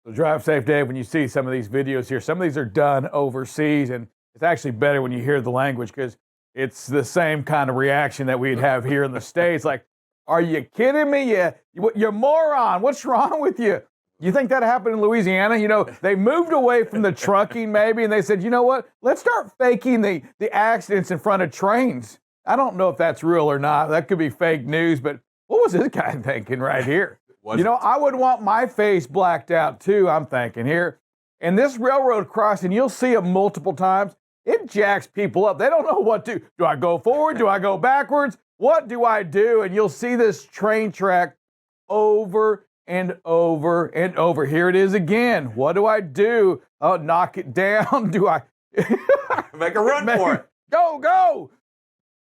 So drive safe, Dave. When you see some of these videos here, some of these are done overseas, and it's actually better when you hear the language because it's the same kind of reaction that we'd have here in the States. Like, are you kidding me? You're moron. What's wrong with you? You think that happened in Louisiana? You know, they moved away from the trucking maybe, and they said, you know what? Let's start faking the accidents in front of trains. I don't know if that's real or not. That could be fake news, but what was this guy thinking right here? You know, I would want my face blacked out too, I'm thinking here. And this railroad crossing, you'll see it multiple times. It jacks people up. They don't know what to do. Do I go forward? Do I go backwards? What do I do? And you'll see this train track over and over and over. Here it is again. What do I do? Oh, knock it down. Do I make a run for it? Go.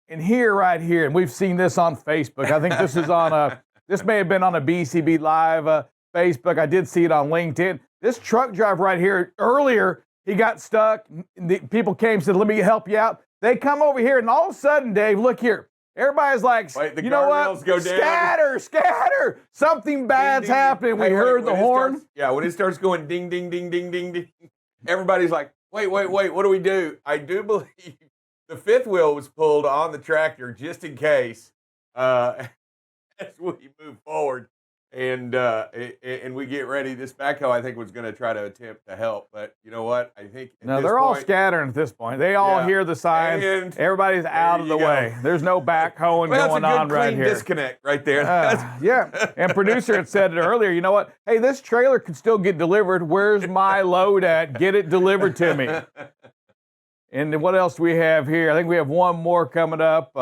And here, right here, and we've seen this on Facebook. I think this is on this may have been on a BCB Live Facebook. I did see it on LinkedIn. This truck driver right here, earlier, he got stuck. The people came and said, let me help you out. They come over here, and all of a sudden, Dave, look here. Everybody's like, you know what? Go down. Scatter. Something bad's happening. We heard the horn. When it starts going ding, ding, ding, ding, ding, ding, everybody's like, wait, what do we do? I do believe the fifth wheel was pulled on the tractor just in case. As we move forward and we get ready, this backhoe I think was going to try to attempt to help, but you know what? I think they're all scattering at this point. They all hear the signs. And everybody's out of the way. There's no backhoeing going on right here. Disconnect right there. Yeah. And producer had said it earlier. You know what? Hey, this trailer can still get delivered. Where's my load at? Get it delivered to me. And then what else do we have here? I think we have one more coming up.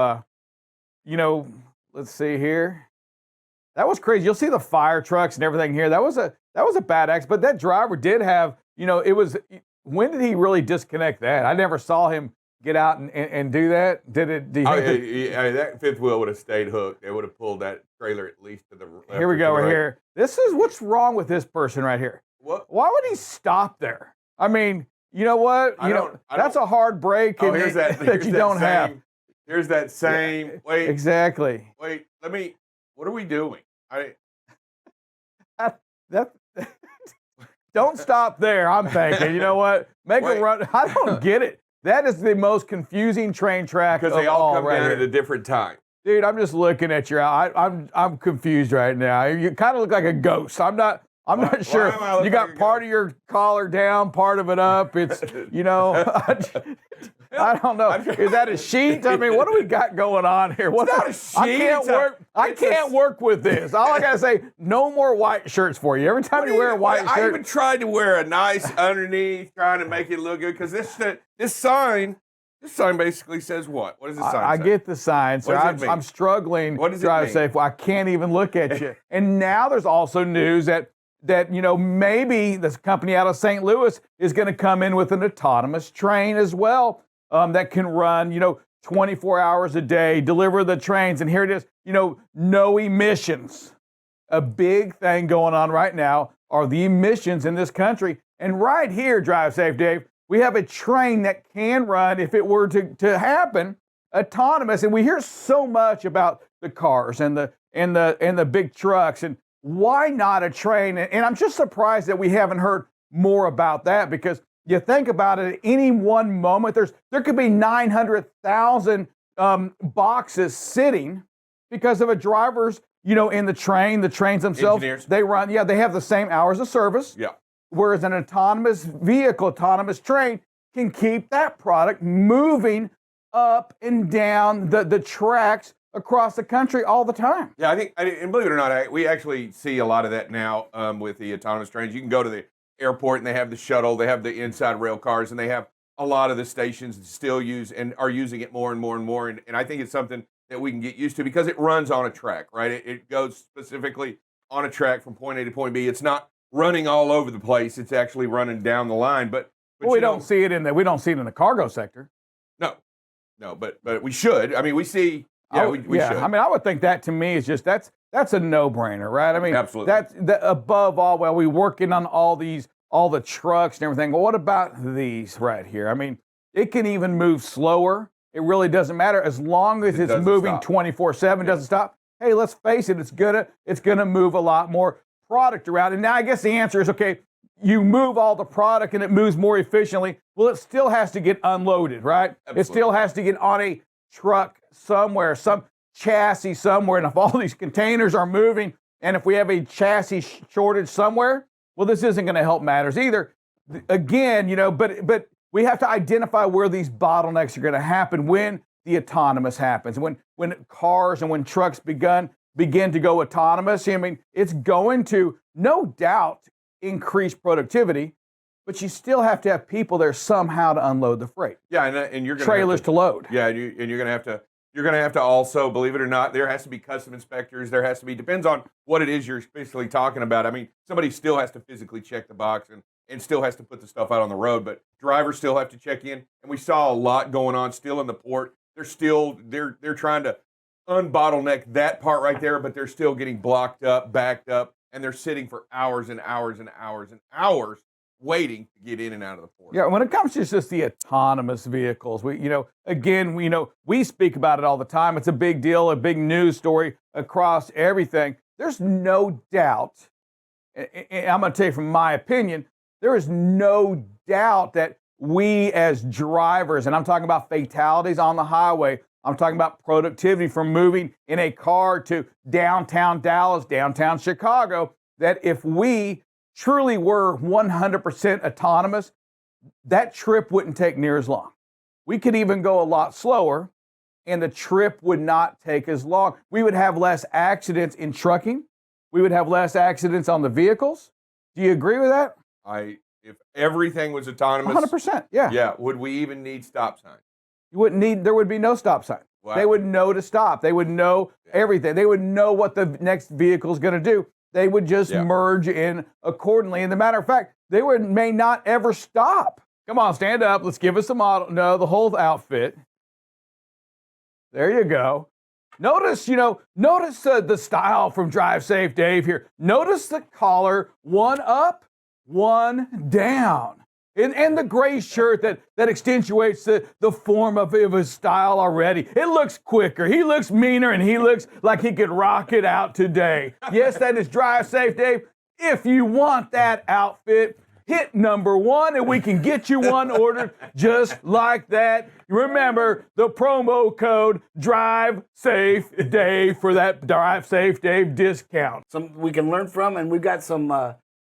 Let's see here. That was crazy. You'll see the fire trucks and everything here. That was a bad accident. But that driver did have, when did he really disconnect that? I never saw him get out and do that. That fifth wheel would have stayed hooked. They would have pulled that trailer at least to the left. Here we go, right here. This is what's wrong with this person right here. What? Why would he stop there? I mean, you know what? That's a hard break that you don't have. Here's that same. Yeah, wait. Exactly. Wait. What are we doing? Don't stop there. I'm thinking. You know what? Make a run. I don't get it. That is the most confusing train track because they all come right down here. At a different time. Dude, I'm just looking at your. I'm confused right now. You kind of look like a ghost. I'm not sure. You got part of your collar down, part of it up. It's I don't know. Is that a sheet? I mean, what do we got going on here? It's not a sheet. I can't work with this. All I gotta say, no more white shirts for you. Every time you wear a white shirt. I even tried to wear a nice underneath, trying to make it look good, because this sign basically says what? What does the sign say? I get the sign, so I'm struggling to drive safe. I can't even look at you. And now there's also news that maybe this company out of St. Louis is going to come in with an autonomous train as well. That can run, 24 hours a day, deliver the trains. And here it is, no emissions. A big thing going on right now are the emissions in this country. And right here, Drive Safe, Dave, we have a train that can run, if it were to happen, autonomous. And we hear so much about the cars and the big trucks. And why not a train? And I'm just surprised that we haven't heard more about that, because you think about it, at any one moment, there could be 900,000 boxes sitting because of a driver's, in the trains themselves. Engineers. They run, they have the same hours of service. Yeah. Whereas an autonomous vehicle, autonomous train can keep that product moving up and down the tracks across the country all the time. Yeah, and believe it or not, we actually see a lot of that now with the autonomous trains. You can go to the airport and they have the shuttle, they have the inside rail cars, and they have a lot of the stations that still use and are using it more and more and more. And I think it's something that we can get used to because it runs on a track, right? It goes specifically on a track from point A to point B. It's not running all over the place. It's actually running down the line. But we don't see it in the cargo sector. No, but we should. I mean, we see. Yeah, we should. I mean, I would think that to me is just that's a no-brainer, right? I mean, absolutely. That's above all. Well, we working on all the trucks and everything. Well, what about these right here? I mean, it can even move slower. It really doesn't matter as long as it's moving 24/7. Doesn't stop. Hey, let's face it. It's gonna move a lot more product around. And now I guess the answer is okay. you move all the product and it moves more efficiently. Well, it still has to get unloaded, right? Absolutely. It still has to get on a truck somewhere, some chassis somewhere. And if all these containers are moving, and if we have a chassis shortage somewhere, well, this isn't going to help matters either. Again, but we have to identify where these bottlenecks are going to happen when the autonomous happens. When cars and when trucks begin to go autonomous, I mean, it's going to, no doubt, increase productivity, but you still have to have people there somehow to unload the freight. Yeah, and you're going trailers to load. Yeah, and you're going to have to also, believe it or not, there has to be custom inspectors. There has to be, depends on what it is you're basically talking about. I mean, somebody still has to physically check the box and still has to put the stuff out on the road, but drivers still have to check in. And we saw a lot going on still in the port. They're trying to unbottleneck that part right there, but they're still getting blocked up, backed up, and they're sitting for hours and hours and hours and hours waiting to get in and out of the port. Yeah, when it comes to just the autonomous vehicles, we speak about it all the time. It's a big deal, a big news story across everything. There's no doubt, and I'm going to tell you from my opinion, there is no doubt that we as drivers, and I'm talking about fatalities on the highway, I'm talking about productivity from moving in a car to downtown Dallas, downtown Chicago, that if we truly were 100% autonomous, that trip wouldn't take near as long. We could even go a lot slower, and the trip would not take as long. We would have less accidents in trucking. We would have less accidents on the vehicles. Do you agree with that? If everything was autonomous, 100%, yeah. Yeah, would we even need stop signs? There would be no stop sign. Wow. They would know to stop. They would know everything. They would know what the next vehicle is going to do. They would just merge in accordingly. And the matter of fact, they may not ever stop. Come on, stand up. Let's give us a model. No, the whole outfit. There you go. Notice the style from Drive Safe Dave here. Notice the collar, one up, one down. And the gray shirt that accentuates the form of his style already. It looks quicker. He looks meaner, and he looks like he could rock it out today. Yes, that is Drive Safe Dave. If you want that outfit, hit number 1, and we can get you one ordered just like that. Remember the promo code Drive Safe Dave for that Drive Safe Dave discount. Some we can learn from, and we've got some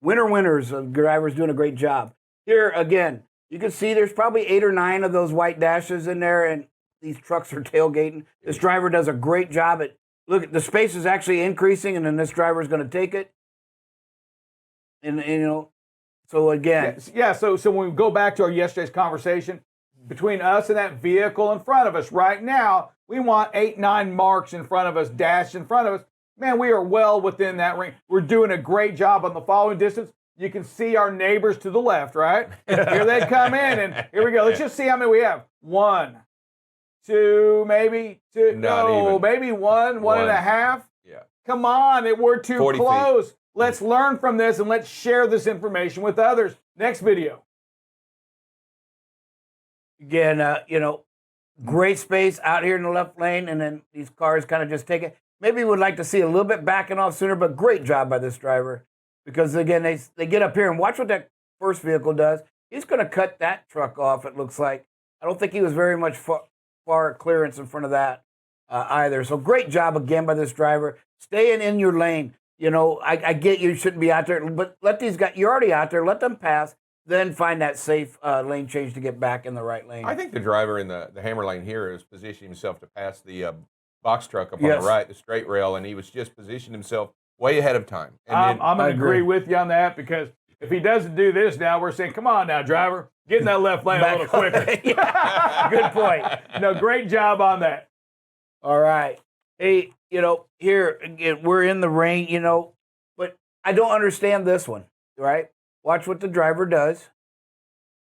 winners of drivers doing a great job. Here, again, you can see there's probably 8 or 9 of those white dashes in there, and these trucks are tailgating. This driver does a great job at, look, the space is actually increasing, and then this driver is going to take it. And so again. Yeah, so when we go back to our yesterday's conversation, between us and that vehicle in front of us right now, we want 8, 9 marks in front of us, dashed in front of us. Man, we are well within that range. We're doing a great job on the following distance. You can see our neighbors to the left, right? Here they come in, and here we go. Let's just see how many we have. 1, 2, maybe 2. No, maybe 1 and a half. Yeah. Come on, we're too close. Feet. Let's learn from this, and let's share this information with others. Next video. Again, great space out here in the left lane, and then these cars kind of just take it. Maybe we'd like to see a little bit backing off sooner, but great job by this driver. Because, again, they get up here and watch what that first vehicle does. He's going to cut that truck off, it looks like. I don't think he was very much far clearance in front of that either. So great job, again, by this driver. Staying in your lane. I get you shouldn't be out there, but let these guys, you're already out there, let them pass, then find that safe lane change to get back in the right lane. I think the driver in the hammer lane here is positioning himself to pass the box truck up on the right, the straight rail, and he was just positioning himself way ahead of time. And I'm going to agree with you on that, because if he doesn't do this now, we're saying, come on now, driver, get in that left lane a little quicker. Good point. No, great job on that. All right. Hey, here, again, we're in the rain, but I don't understand this one, right? Watch what the driver does.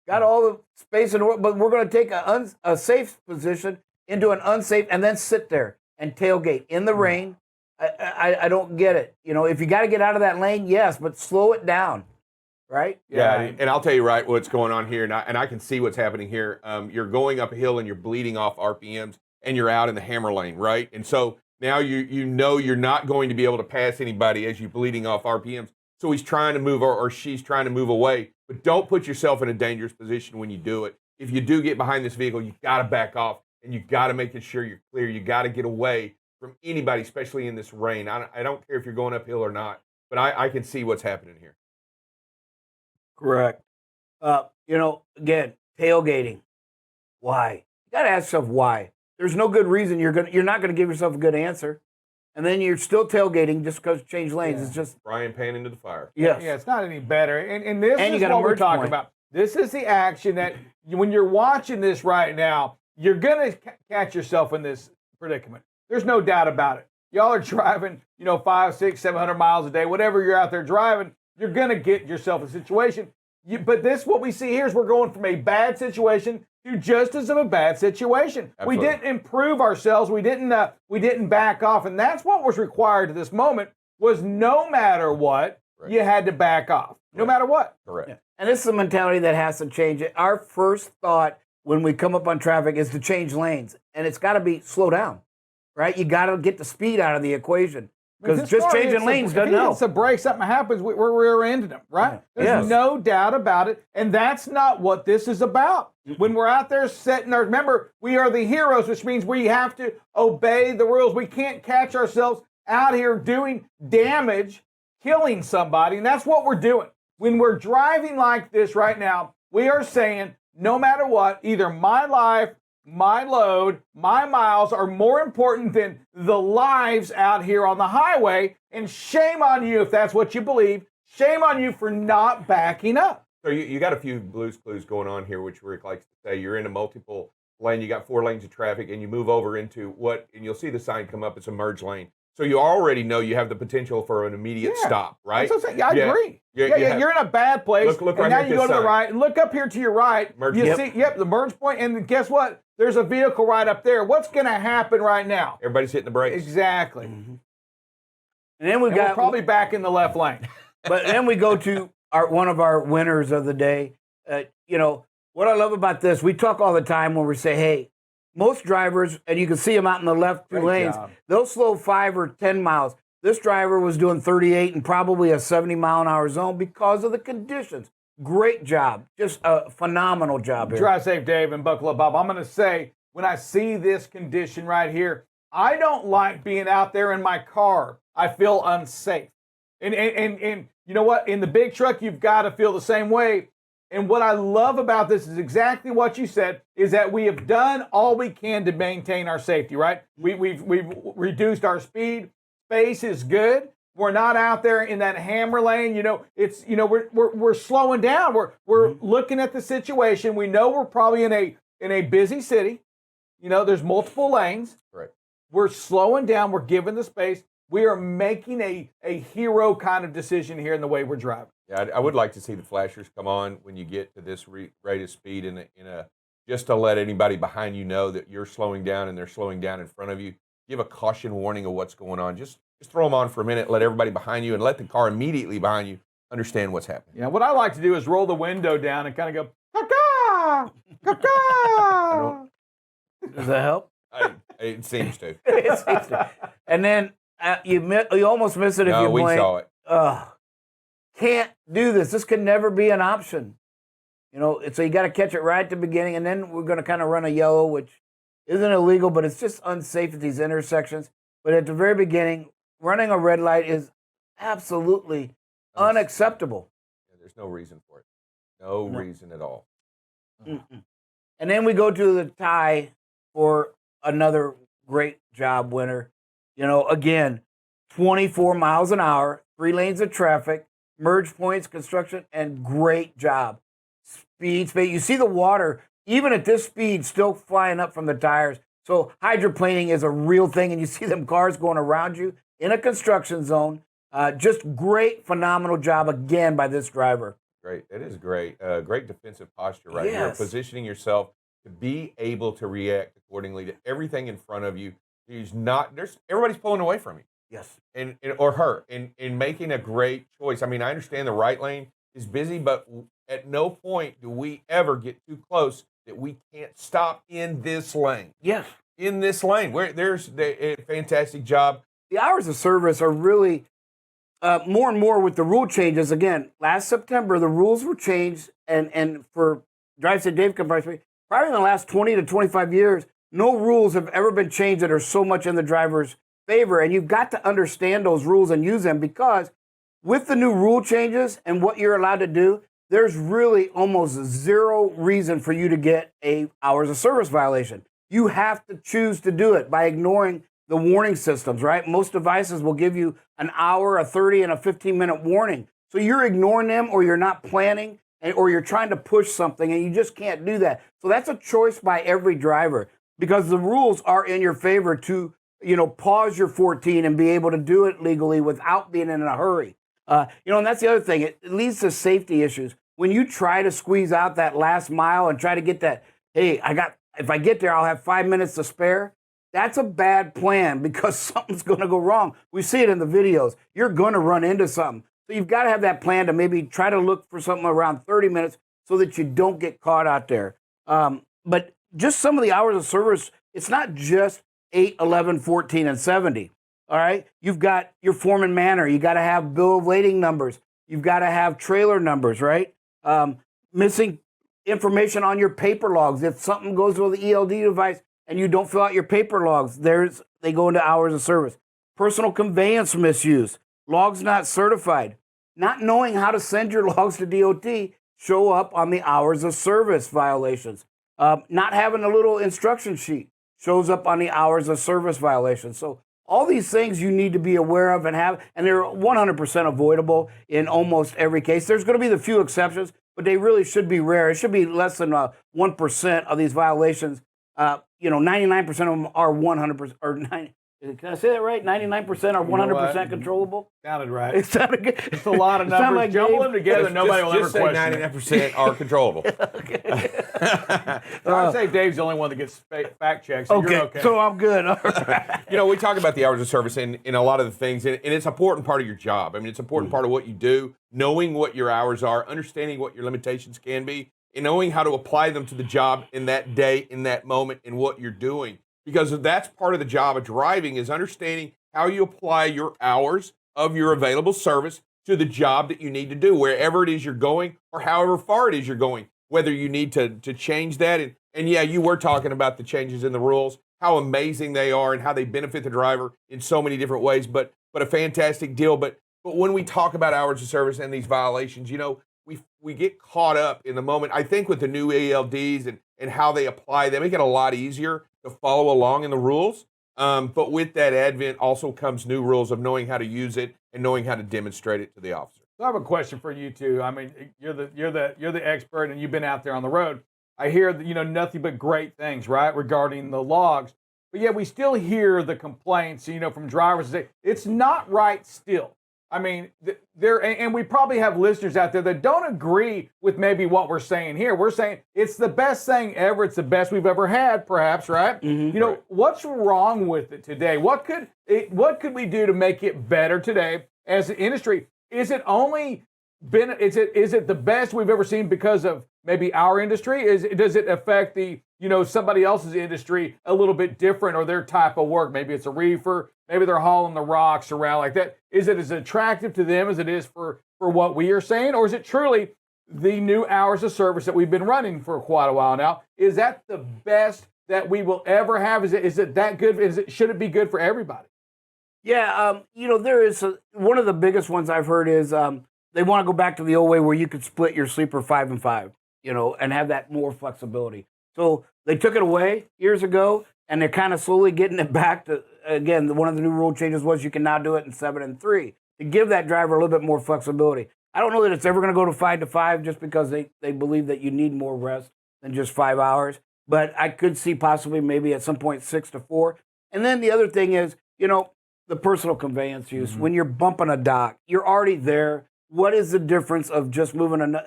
Got all the space in the world, but we're going to take a safe position into an unsafe and then sit there and tailgate in the rain. I don't get it. If you got to get out of that lane, yes, but slow it down, right? Yeah, and I'll tell you what's going on here, and I can see what's happening here. You're going up a hill and you're bleeding off RPMs, and you're out in the hammer lane, right? And so now you're not going to be able to pass anybody as you're bleeding off RPMs. so he's trying to move or she's trying to move away. But don't put yourself in a dangerous position when you do it. If you do get behind this vehicle, you got to back off, and you got to make sure you're clear. You got to get away from anybody, especially in this rain. I don't care if you're going uphill or not, but I can see what's happening here. Correct. Again, tailgating. Why? You got to ask yourself why. There's no good reason you're not gonna give yourself a good answer, and then you're still tailgating just because you change lanes. Yeah. It's just Brian pan into the fire. yes. Yeah, it's not any better. And this And is you got a what we're merge talking point. about. This is the action that when you're watching this right now, you're gonna catch yourself in this predicament. There's no doubt about it. Y'all are driving, 500, 600, 700 miles a day, whatever you're out there driving. You're gonna get yourself a situation. But what we see here is we're going from a bad situation to just as of a bad situation. Absolutely. We didn't improve ourselves. We didn't back off, and that's what was required at this moment. Was no matter what, Right. you had to back off. No matter what. Correct. Yeah. And this is a mentality that has to change. Our first thought when we come up on traffic is to change lanes, and it's got to be slow down, right? You got to get the speed out of the equation. Because just changing lanes doesn't help. If it's a break, something happens, we're rear-ending them, right? There's no doubt about it, and that's not what this is about. When we're out there setting our, remember, we are the heroes, which means we have to obey the rules. We can't catch ourselves out here doing damage, killing somebody, and that's what we're doing. When we're driving like this right now, we are saying, no matter what, either my life, my load, my miles are more important than the lives out here on the highway. And shame on you if that's what you believe. Shame on you for not backing up. So you got a few Blue's Clues going on here, which Rick likes to say. You're in a multiple lane. You got 4 lanes of traffic, and you move over into and you'll see the sign come up. It's a merge lane. So you already know you have the potential for an immediate stop, right? That's what I'm saying. I agree. You're in a bad place. Look and right now at you this go to the sign. right and look up here to your right. Merge you point. see, the merge point, and guess what? There's a vehicle right up there. What's going to happen right now? Everybody's hitting the brakes. Exactly. Mm-hmm. And then we're probably back in the left lane. But then we go to one of our winners of the day. What I love about this, we talk all the time when we say, hey, most drivers, and you can see them out in the left 2 lanes, they'll slow 5 or 10 miles. This driver was doing 38 and probably a 70-mile-an-hour zone because of the conditions. Great job. Just a phenomenal job here. Drive safe, Dave, and buckle up, Bob. I'm going to say, when I see this condition right here, I don't like being out there in my car. I feel unsafe. And you know what? In the big truck, you've got to feel the same way. And what I love about this is exactly what you said, is that we have done all we can to maintain our safety, right? We've reduced our speed. Space is good. We're not out there in that hammer lane. We're slowing down. We're looking at the situation. We know we're probably in a busy city. There's multiple lanes. Right. We're slowing down. We're giving the space. We are making a hero kind of decision here in the way we're driving. Yeah, I would like to see the flashers come on when you get to this rate of speed just to let anybody behind you know that you're slowing down and they're slowing down in front of you. Give a caution warning of what's going on. Just throw them on for a minute, let everybody behind you, and let the car immediately behind you understand what's happening. Yeah, what I like to do is roll the window down and kind of go, caw, caw. Does that help? It seems to. It seems to. And then you almost miss it if you blink. We saw it. Can't do this. This can never be an option. So you got to catch it right at the beginning, and then we're going to kind of run a yellow, which isn't illegal, but it's just unsafe at these intersections. But at the very beginning, running a red light is absolutely unacceptable. Yeah, there's no reason for it. No reason at all. Mm-mm. And then we go to the tie for another great job winner. Again, 24 miles an hour, 3 lanes of traffic, merge points, construction, and great job. Speed. You see the water, even at this speed, still flying up from the tires. So hydroplaning is a real thing, and you see them cars going around you in a construction zone. Just great, phenomenal job again by this driver. Great. It is great. Great defensive posture right here. Positioning yourself to be able to react accordingly to everything in front of you. Everybody's pulling away from you. Yes. Or her. And making a great choice. I mean, I understand the right lane is busy, but at no point do we ever get too close that we can't stop in this lane. Yes. In this lane. There's a fantastic job. The hours of service are really more and more with the rule changes. Again, last September, the rules were changed, and for Drive Safe Dave comparison, probably in the last 20 to 25 years, no rules have ever been changed that are so much in the driver's favor. And you've got to understand those rules and use them, because with the new rule changes and what you're allowed to do, there's really almost zero reason for you to get a hours of service violation. You have to choose to do it by ignoring the warning systems, right? Most devices will give you an hour, a 30, and a 15-minute warning. So you're ignoring them, or you're not planning, or you're trying to push something, and you just can't do that. So that's a choice by every driver, because the rules are in your favor to, pause your 14 and be able to do it legally without being in a hurry. And that's the other thing. It leads to safety issues. When you try to squeeze out that last mile and try to get that, hey, if I get there, I'll have 5 minutes to spare. That's a bad plan, because something's going to go wrong. We see it in the videos. You're going to run into something. So you've got to have that plan to maybe try to look for something around 30 minutes so that you don't get caught out there. But just some of the hours of service, it's not just 8, 11, 14, and 70. All right? You've got your foreman manner. You got to have bill of lading numbers. You've got to have trailer numbers, right? Missing information on your paper logs. If something goes with the ELD device and you don't fill out your paper logs, they go into hours of service. Personal conveyance misuse. Logs not certified. Not knowing how to send your logs to DOT show up on the hours of service violations. Not having a little instruction sheet shows up on the hours of service violations. So all these things you need to be aware of and have, and they're 100% avoidable in almost every case. There's going to be the few exceptions, but they really should be rare. It should be less than 1% of these violations. 99% of them are 100%, or 90. Can I say that right? 99% are 100% controllable. Sounded right. It sounded good. It's a lot of numbers. Like jumble them together. Nobody will ever question it. 99% are controllable. So I'd say Dave's the only one that gets fact checks. So you're okay. So I'm good. All right. We talk about the hours of service in a lot of the things, and it's an important part of your job. I mean, it's an important part of what you do, knowing what your hours are, understanding what your limitations can be, and knowing how to apply them to the job in that day, in that moment, in what you're doing. Because that's part of the job of driving, is understanding how you apply your hours of your available service to the job that you need to do, wherever it is you're going or however far it is you're going, whether you need to change that. And yeah, you were talking about the changes in the rules, how amazing they are and how they benefit the driver in so many different ways, but a fantastic deal. But when we talk about hours of service and these violations, we get caught up in the moment. I think with the new ELDs and how they apply them, make it a lot easier to follow along in the rules. But with that advent also comes new rules of knowing how to use it and knowing how to demonstrate it to the officer. So I have a question for you too. I mean, you're the expert, and you've been out there on the road. I hear that, nothing but great things, right, regarding the logs. But yet we still hear the complaints, from drivers that say it's not right still. I mean, and we probably have listeners out there that don't agree with maybe what we're saying here. We're saying it's the best thing ever. It's the best we've ever had, perhaps, right? Mm-hmm. What's wrong with it today? What could we do to make it better today as an industry? Is it the best we've ever seen because of maybe our industry? Does it affect the somebody else's industry a little bit different, or their type of work? Maybe it's a reefer. Maybe they're hauling the rocks around like that. Is it as attractive to them as it is for what we are saying? Or is it truly the new hours of service that we've been running for quite a while now? Is that the best that we will ever have? Is it that good? Should it be good for everybody? Yeah, there is one of the biggest ones I've heard is they want to go back to the old way where you could split your sleeper 5 and 5, and have that more flexibility. So they took it away years ago, and they're kind of slowly getting it back to, again, one of the new rule changes was you can now do it in 7 and 3 to give that driver a little bit more flexibility. I don't know that it's ever going to go to 5 to 5 just because they believe that you need more rest than just 5 hours. But I could see possibly maybe at some point 6 to 4. And then the other thing is, the personal conveyance use. Mm-hmm. When you're bumping a dock, you're already there. What is the difference of just moving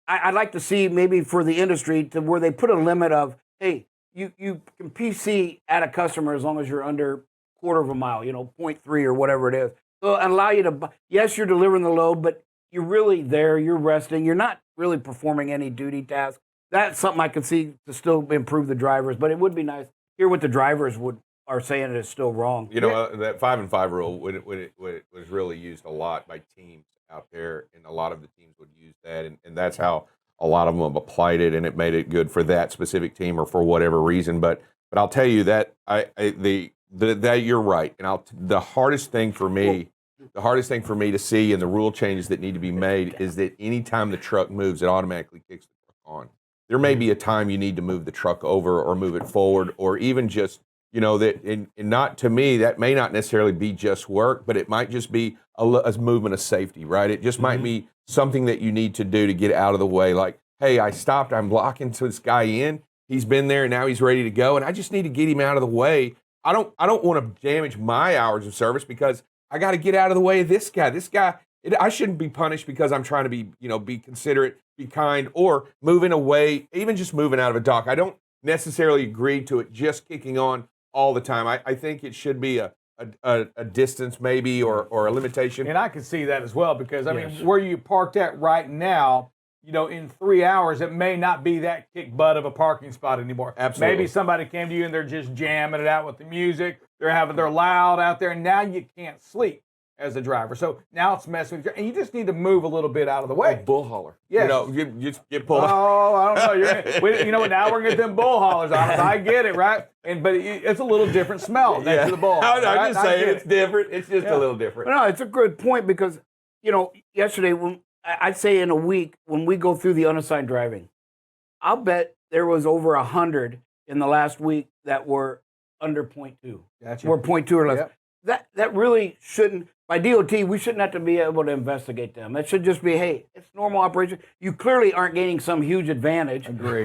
I'd like to see maybe for the industry to where they put a limit of, hey, you can PC at a customer as long as you're under quarter of a mile, 0.3 or whatever it is. So allow you to, yes, you're delivering the load, but you're really there, you're resting, you're not really performing any duty tasks. That's something I could see to still improve the drivers, but it would be nice to hear what the drivers would are saying it's still wrong. You know, that 5 and 5 rule was really used a lot by teams out there, and a lot of the teams would use that, and that's how a lot of them have applied it, and it made it good for that specific team or for whatever reason. But I'll tell you that that you're right, and the hardest thing for me to see in the rule changes that need to be made is that anytime the truck moves, it automatically kicks the truck on. There may be a time you need to move the truck over or move it forward, or even just, you know, that, and not, to me, that may not necessarily be just work, but it might just be a movement of safety, right? It just might be something that you need to do to get out of the way. Like, hey, I stopped, I'm blocking this guy in. He's been there, and now he's ready to go, and I just need to get him out of the way. I don't want to damage my hours of service because I got to get out of the way of this guy. I shouldn't be punished because I'm trying to be considerate, be kind, or moving away, even just moving out of a dock. I don't necessarily agree to it just kicking on all the time. I think it should be a distance maybe, or a limitation. And I can see that as well, because I mean, where you parked at right now, you know, in 3 hours, it may not be that kick butt of a parking spot anymore. Absolutely. Maybe somebody came to you and they're just jamming it out with the music. They're loud out there, and now you can't sleep as a driver. So now it's messing with you, and you just need to move a little bit out of the way. Bull hauler. Yes. You know, you just get pulled. Oh, I don't know. You know what? Now we're getting them bull haulers on us. I get it, right? But it's a a little smell next to the bull. I'm right? just saying it's different. It's just a little different. But no, it's a good point, because, you know, yesterday, I'd say in a week, when we go through the unassigned driving, I'll bet there was over 100 in the last week that were under 0.2. Gotcha. Were 0.2 or less. Yep. That really shouldn't, by DOT, we shouldn't have to be able to investigate them. It should just be, hey, it's normal operation. You clearly aren't gaining some huge advantage. Agree.